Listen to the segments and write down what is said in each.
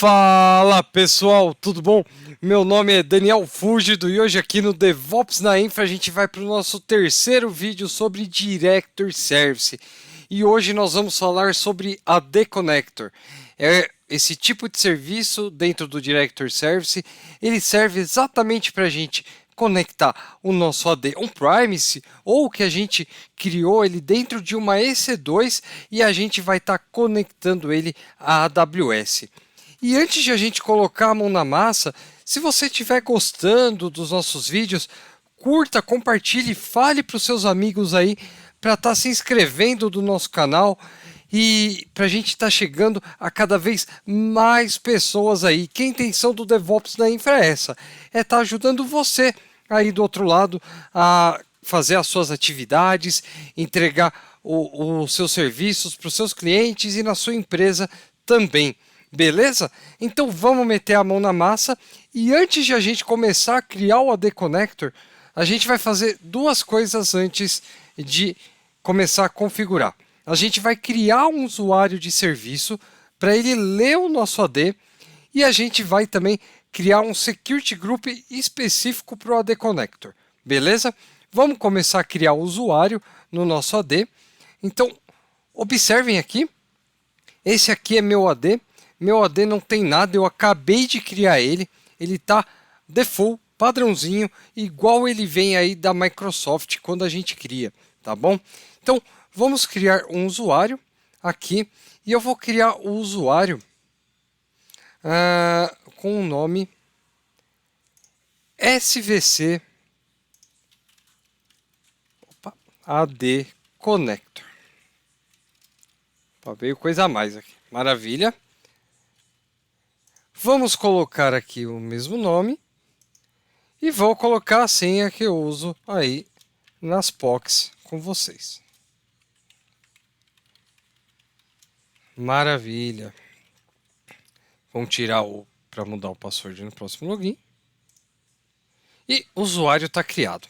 Fala pessoal, tudo bom? Meu nome é Daniel Fúgido e hoje aqui no DevOps na Infra a gente vai para o nosso terceiro vídeo sobre Director Service. E hoje nós vamos falar sobre AD Connector. É esse tipo de serviço dentro do Director Service, ele serve exatamente para a gente conectar o nosso AD on-premise ou que a gente criou ele dentro de uma EC2 e a gente vai estar conectando ele à AWS. E antes de a gente colocar a mão na massa, se você estiver gostando dos nossos vídeos, curta, compartilhe, fale para os seus amigos aí para estar se inscrevendo do nosso canal e para a gente estar chegando a cada vez mais pessoas aí. Que a intenção do DevOps da Infra é essa? É estar ajudando você aí do outro lado a fazer as suas atividades, entregar os seus serviços para os seus clientes e na sua empresa também. Beleza? Então vamos meter a mão na massa e antes de a gente começar a criar o AD Connector, a gente vai fazer duas coisas antes de começar a configurar. A gente vai criar um usuário de serviço para ele ler o nosso AD e a gente vai também criar um Security Group específico para o AD Connector. Beleza? Vamos começar a criar o usuário no nosso AD. Então, observem aqui, esse aqui é meu AD. Meu AD não tem nada, eu acabei de criar ele. Ele está default, padrãozinho, igual ele vem aí da Microsoft quando a gente cria, tá bom? Então, vamos criar um usuário aqui e eu vou criar o usuário com o nome SVC AD Connector. Veio coisa a mais aqui, maravilha. Vamos colocar aqui o mesmo nome e vou colocar a senha que eu uso aí nas POCs com vocês. Maravilha. Vamos tirar o para mudar o password no próximo login. E o usuário está criado.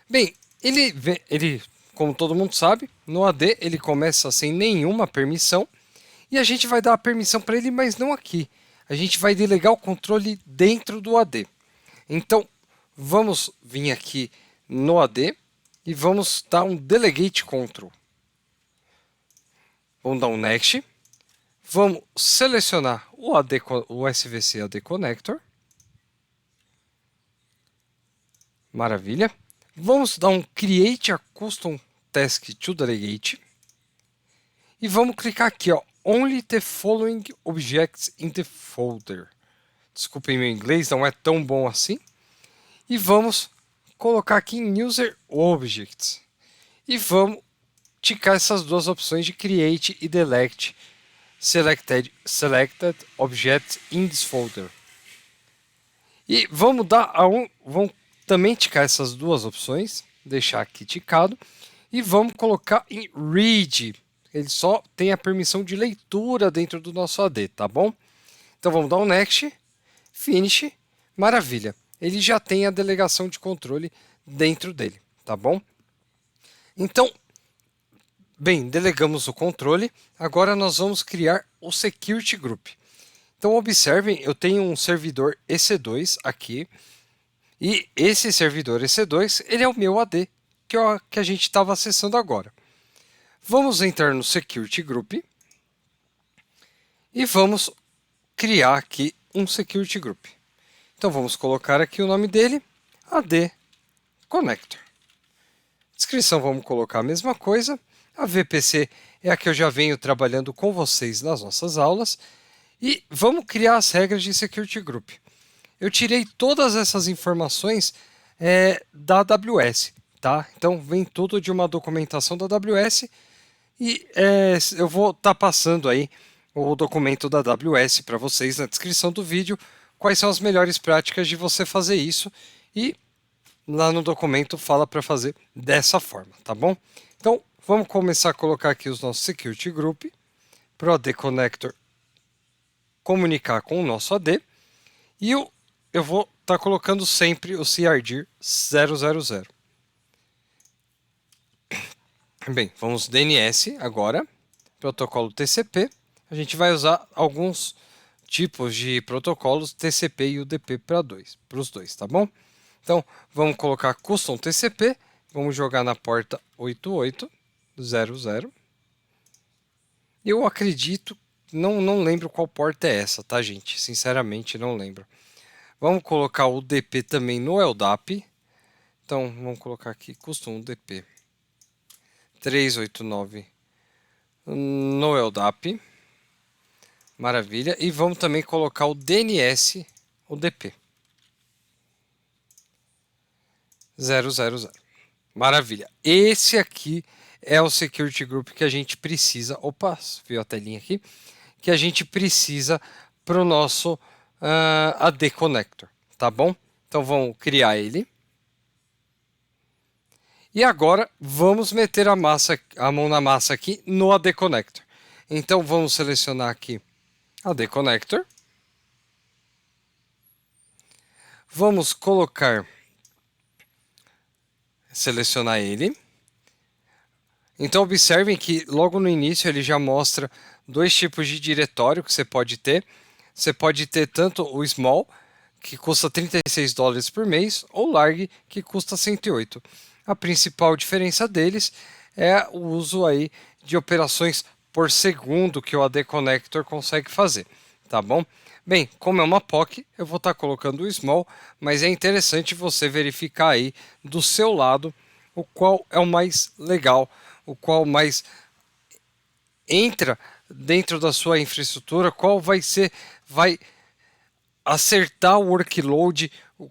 Bem, ele, como todo mundo sabe, no AD ele começa sem nenhuma permissão e a gente vai dar a permissão para ele, mas não aqui. A gente vai delegar o controle dentro do AD. Então, vamos vir aqui no AD e vamos dar um Delegate Control. Vamos dar um Next. Vamos selecionar o SVC AD Connector. Maravilha. Vamos dar um Create a Custom Task to Delegate. E vamos clicar aqui, ó, Only the following objects in the folder. Desculpem meu inglês, não é tão bom assim. E vamos colocar aqui em User Objects. E vamos ticar essas duas opções de Create e Delete Selected Objects in this folder. E vamos vamos também ticar essas duas opções, deixar aqui ticado. E vamos colocar em Read. Ele só tem a permissão de leitura dentro do nosso AD, tá bom? Então vamos dar um Next, Finish, maravilha. Ele já tem a delegação de controle dentro dele, tá bom? Então, bem, delegamos o controle, agora nós vamos criar o Security Group. Então observem, eu tenho um servidor EC2 aqui, e esse servidor EC2, ele é o meu AD, que a gente estava acessando agora. Vamos entrar no Security Group e vamos criar aqui um Security Group. Então vamos colocar aqui o nome dele, AD Connector. Descrição vamos colocar a mesma coisa. A VPC é a que eu já venho trabalhando com vocês nas nossas aulas. E vamos criar as regras de Security Group. Eu tirei todas essas informações da AWS, tá? Então vem tudo de uma documentação da AWS. E eu vou estar passando aí o documento da AWS para vocês na descrição do vídeo, quais são as melhores práticas de você fazer isso, e lá no documento fala para fazer dessa forma, tá bom? Então, vamos começar a colocar aqui os nossos Security Group, para o AD Connector comunicar com o nosso AD, e eu vou estar colocando sempre o CRD 000. Bem, vamos DNS agora, protocolo TCP. A gente vai usar alguns tipos de protocolos TCP e UDP para os dois, tá bom? Então, vamos colocar custom TCP, vamos jogar na porta 8800. Eu acredito, não lembro qual porta é essa, tá, gente? Sinceramente, não lembro. Vamos colocar o UDP também no LDAP. Então, vamos colocar aqui custom UDP 389 no LDAP. Maravilha. E vamos também colocar o DNS UDP 000. Maravilha. Esse aqui é o security group que a gente precisa. Opa, viu a telinha aqui? Que a gente precisa para o nosso AD Connector, tá bom? Então vamos criar ele. E agora vamos meter a mão na massa aqui no AD Connector. Então vamos selecionar aqui AD Connector. Vamos selecionar ele. Então observem que logo no início ele já mostra dois tipos de diretório que você pode ter. Você pode ter tanto o Small, que custa $36 por mês, ou Large, que custa 108. A principal diferença deles é o uso aí de operações por segundo que o AD Connector consegue fazer, tá bom? Bem, como é uma POC, eu vou estar colocando o Small, mas é interessante você verificar aí do seu lado o qual é o mais legal, o qual mais entra dentro da sua infraestrutura, qual vai acertar o workload, o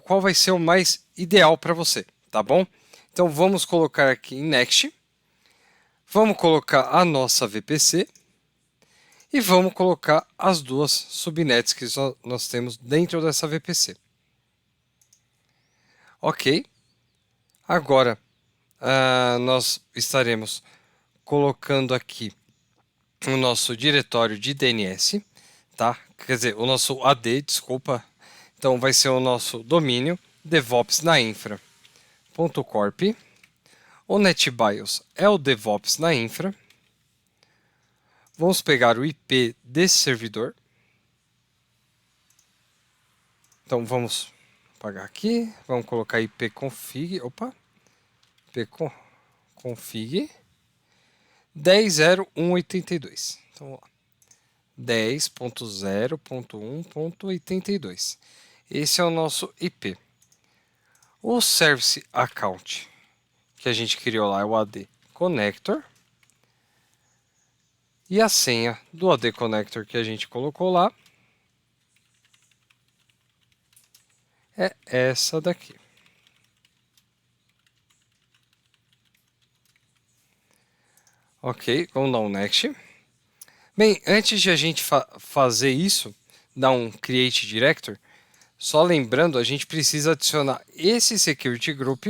qual vai ser o mais ideal para você, tá bom? Então vamos colocar aqui em Next, vamos colocar a nossa VPC e vamos colocar as duas subnets que nós temos dentro dessa VPC. Ok, agora nós estaremos colocando aqui o nosso diretório de DNS, tá? Quer dizer, o nosso AD, desculpa. Então vai ser o nosso domínio DevOps na infra.corp. O NetBIOS é o DevOps na infra. Vamos pegar o IP desse servidor. Então vamos apagar aqui, vamos colocar ipconfig, ipconfig 10.0.1.82. Então vamos lá. 10.0.1.82. Esse é o nosso IP. O Service Account que a gente criou lá é o AD Connector. E a senha do AD Connector que a gente colocou lá é essa daqui. Ok, vamos dar um Next. Bem, antes de a gente fazer isso, dar um Create Director, só lembrando, a gente precisa adicionar esse Security Group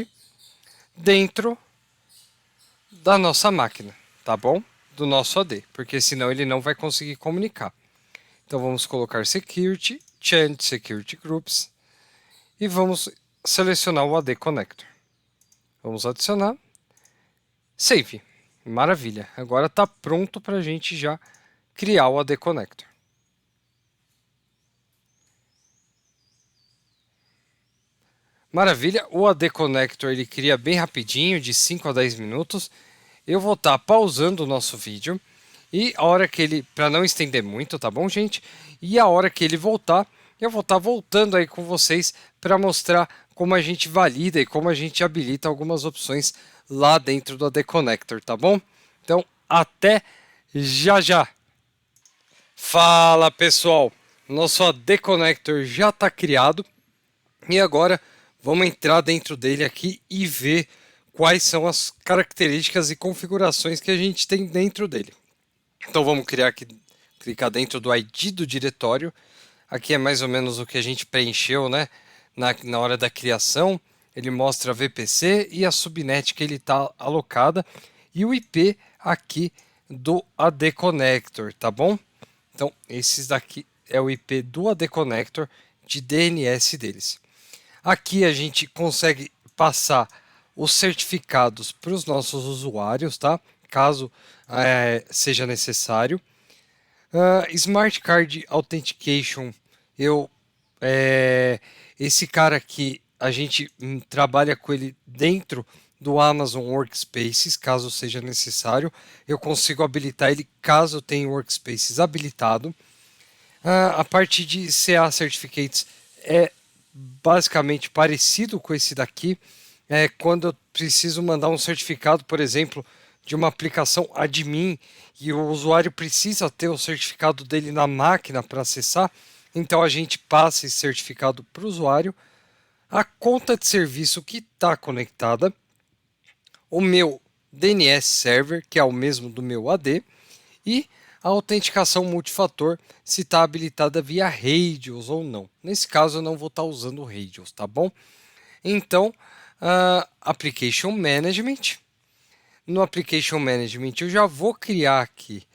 dentro da nossa máquina, tá bom? Do nosso AD, porque senão ele não vai conseguir comunicar. Então vamos colocar Security, Change Security Groups e vamos selecionar o AD Connector. Vamos adicionar. Save. Maravilha. Agora está pronto para a gente já criar o AD Connector. Maravilha. O AD Connector ele cria bem rapidinho, de 5 a 10 minutos. Eu vou estar pausando o nosso vídeo e a hora que ele, para não estender muito, tá bom, gente? E a hora que ele voltar, eu vou estar voltando aí com vocês para mostrar como a gente valida e como a gente habilita algumas opções lá dentro do AD Connector, tá bom? Então, até já já! Fala, pessoal! Nosso AD Connector já está criado e agora vamos entrar dentro dele aqui e ver quais são as características e configurações que a gente tem dentro dele. Então vamos clicar dentro do ID do diretório. Aqui é mais ou menos o que a gente preencheu, né? Na hora da criação. Ele mostra a VPC e a subnet que ele está alocada e o IP aqui do AD Connector, tá bom? Então esses daqui é o IP do AD Connector de DNS deles. Aqui a gente consegue passar os certificados para os nossos usuários, tá? Caso seja necessário. Smart Card Authentication, eu esse cara aqui a gente trabalha com ele dentro do Amazon Workspaces, caso seja necessário. Eu consigo habilitar ele caso eu tenha Workspaces habilitado. A parte de CA Certificates é basicamente parecido com esse daqui. Quando eu preciso mandar um certificado, por exemplo, de uma aplicação admin e o usuário precisa ter o certificado dele na máquina para acessar, então a gente passa esse certificado para o usuário. A conta de serviço que está conectada, o meu DNS Server, que é o mesmo do meu AD, e a autenticação multifator, se está habilitada via Radius ou não. Nesse caso eu não vou estar usando o Radius, tá bom? Então, Application Management. No Application Management eu já vou criar aqui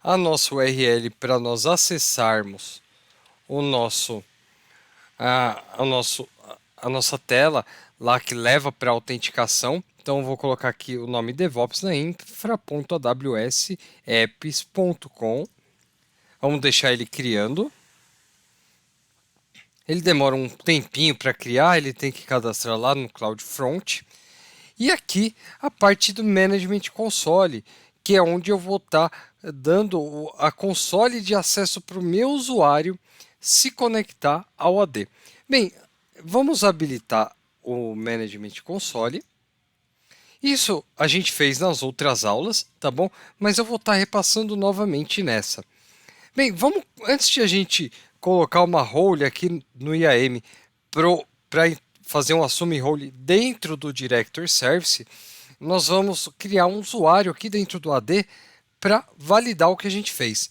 a nossa URL para nós acessarmos a nossa tela lá que leva para autenticação. Então eu vou colocar aqui o nome DevOps na infra.aws.apps.com. Vamos deixar ele criando. Ele demora um tempinho para criar, ele tem que cadastrar lá no CloudFront. E aqui a parte do Management Console, que é onde eu vou estar dando a console de acesso para o meu usuário se conectar ao AD. Bem, vamos habilitar o Management Console. Isso a gente fez nas outras aulas, tá bom? Mas eu vou estar repassando novamente nessa. Bem, antes de a gente colocar uma role aqui no IAM para fazer um assume role dentro do Director Service, nós vamos criar um usuário aqui dentro do AD para validar o que a gente fez.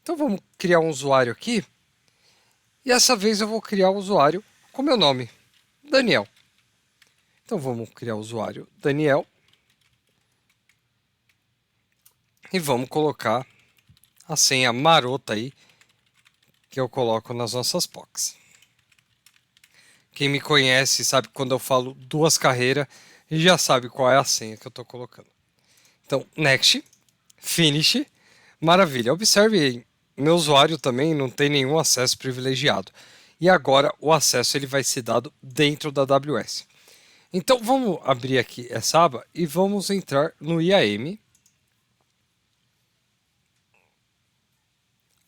Então vamos criar um usuário aqui e essa vez eu vou criar o usuário com meu nome, Daniel. Então vamos criar o usuário Daniel e vamos colocar a senha marota aí que eu coloco nas nossas POCs. Quem me conhece sabe que quando eu falo duas carreiras, já sabe qual é a senha que eu estou colocando. Então, next, finish, maravilha. Observe aí, meu usuário também não tem nenhum acesso privilegiado. E agora o acesso ele vai ser dado dentro da AWS. Então vamos abrir aqui essa aba e vamos entrar no IAM.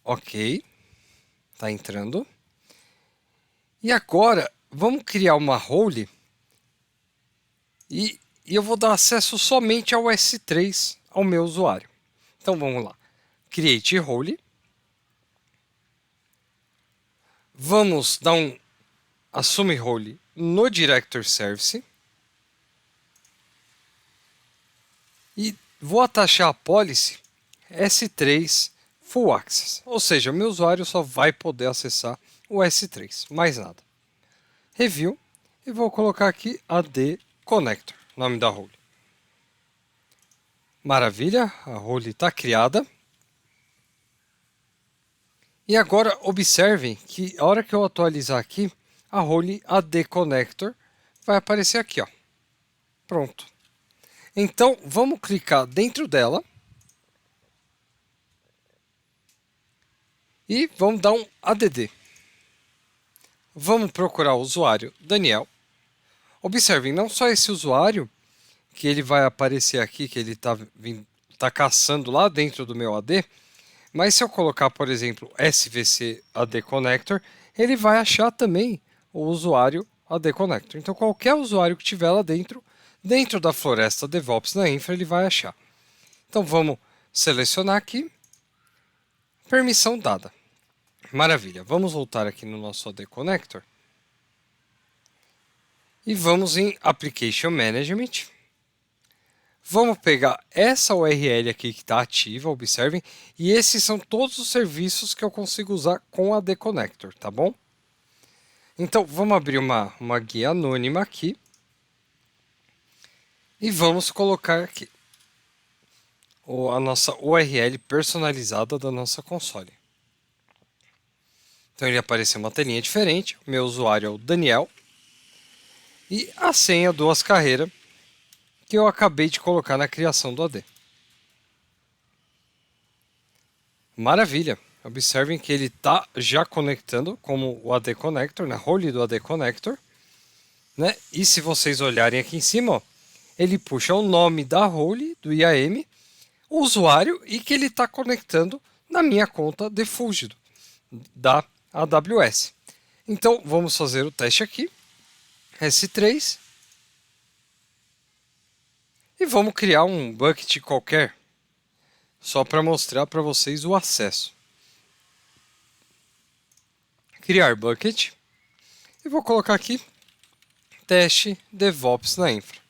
Ok, está entrando. E agora vamos criar uma role e eu vou dar acesso somente ao S3 ao meu usuário. Então vamos lá, create role. Vamos dar um assume role no Director Service. E vou atachar a policy S3 Full Access, ou seja, meu usuário só vai poder acessar o S3, mais nada. Review, e vou colocar aqui AD Connector, nome da role. Maravilha, a role está criada. E agora observem que a hora que eu atualizar aqui, a role AD Connector vai aparecer aqui, ó. Pronto. Então vamos clicar dentro dela e vamos dar um ADD. Vamos procurar o usuário Daniel. Observem, não só esse usuário que ele vai aparecer aqui, que ele está caçando lá dentro do meu AD, mas se eu colocar, por exemplo, SVC AD Connector, ele vai achar também o usuário AD Connector. Então qualquer usuário que tiver lá dentro da floresta DevOps na infra, ele vai achar. Então vamos selecionar aqui, permissão dada. Maravilha, vamos voltar aqui no nosso AD Connector e vamos em Application Management. Vamos pegar essa URL aqui que está ativa, observem, e esses são todos os serviços que eu consigo usar com o AD Connector, tá bom? Então vamos abrir uma guia anônima aqui e vamos colocar aqui a nossa URL personalizada da nossa console. Então ele apareceu uma telinha diferente, meu usuário é o Daniel e a senha duas carreiras que eu acabei de colocar na criação do AD. Maravilha! Observem que ele está já conectando como o AD Connector, na role do AD Connector, né? E se vocês olharem aqui em cima, ó, ele puxa o nome da role do IAM, o usuário e que ele está conectando na minha conta de Fulgido da AWS. Então vamos fazer o teste aqui, S3, e vamos criar um bucket qualquer, só para mostrar para vocês o acesso. Criar bucket, e vou colocar aqui teste DevOps na infra.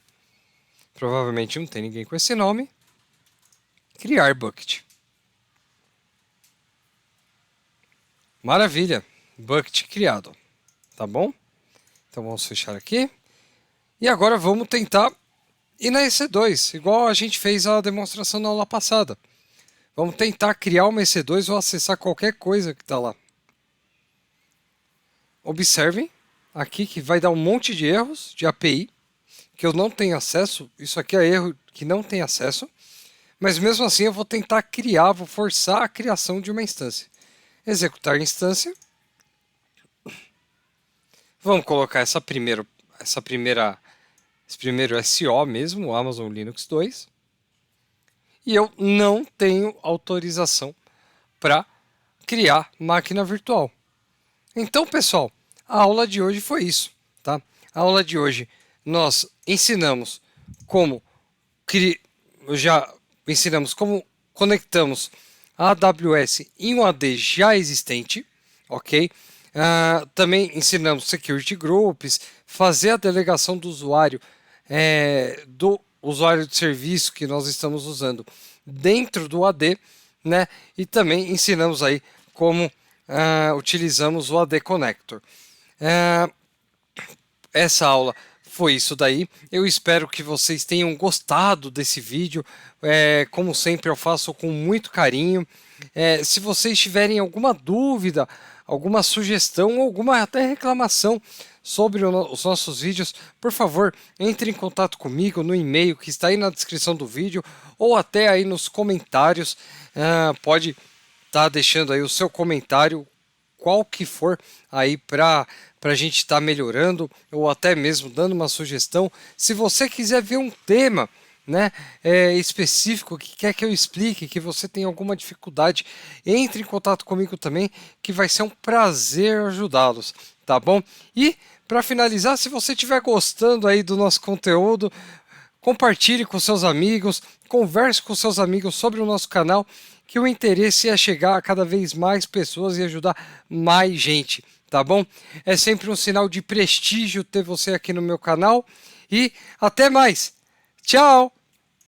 Provavelmente não tem ninguém com esse nome. Criar bucket. Maravilha, bucket criado, tá bom? Então vamos fechar aqui. E agora vamos tentar ir na EC2, igual a gente fez a demonstração na aula passada. Vamos tentar criar uma EC2 ou acessar qualquer coisa que está lá. Observem aqui que vai dar um monte de erros de API, que eu não tenho acesso. Isso aqui é erro que não tem acesso. Mas mesmo assim eu vou tentar criar, vou forçar a criação de uma instância. Executar instância. Vamos colocar esse primeiro SO mesmo, o Amazon Linux 2. E eu não tenho autorização para criar máquina virtual. Então, pessoal, a aula de hoje foi isso, tá? A aula de hoje nós ensinamos como conectamos a AWS em um AD já existente, ok? Também ensinamos security groups, fazer a delegação do usuário de serviço que nós estamos usando dentro do AD, né? E também ensinamos aí como utilizamos o AD Connector. Essa aula foi isso daí. Eu espero que vocês tenham gostado desse vídeo. Como sempre, eu faço com muito carinho. Se vocês tiverem alguma dúvida, alguma sugestão ou alguma até reclamação sobre os nossos vídeos, por favor, entre em contato comigo no e-mail que está aí na descrição do vídeo ou até aí nos comentários. Pode estar deixando aí o seu comentário, qual que for aí para a gente estar melhorando ou até mesmo dando uma sugestão. Se você quiser ver um tema, né, específico que quer que eu explique, que você tem alguma dificuldade, entre em contato comigo também, que vai ser um prazer ajudá-los, tá bom? E para finalizar, se você estiver gostando aí do nosso conteúdo, compartilhe com seus amigos, converse com seus amigos sobre o nosso canal, que o interesse é chegar a cada vez mais pessoas e ajudar mais gente, tá bom? É sempre um sinal de prestígio ter você aqui no meu canal e até mais. Tchau!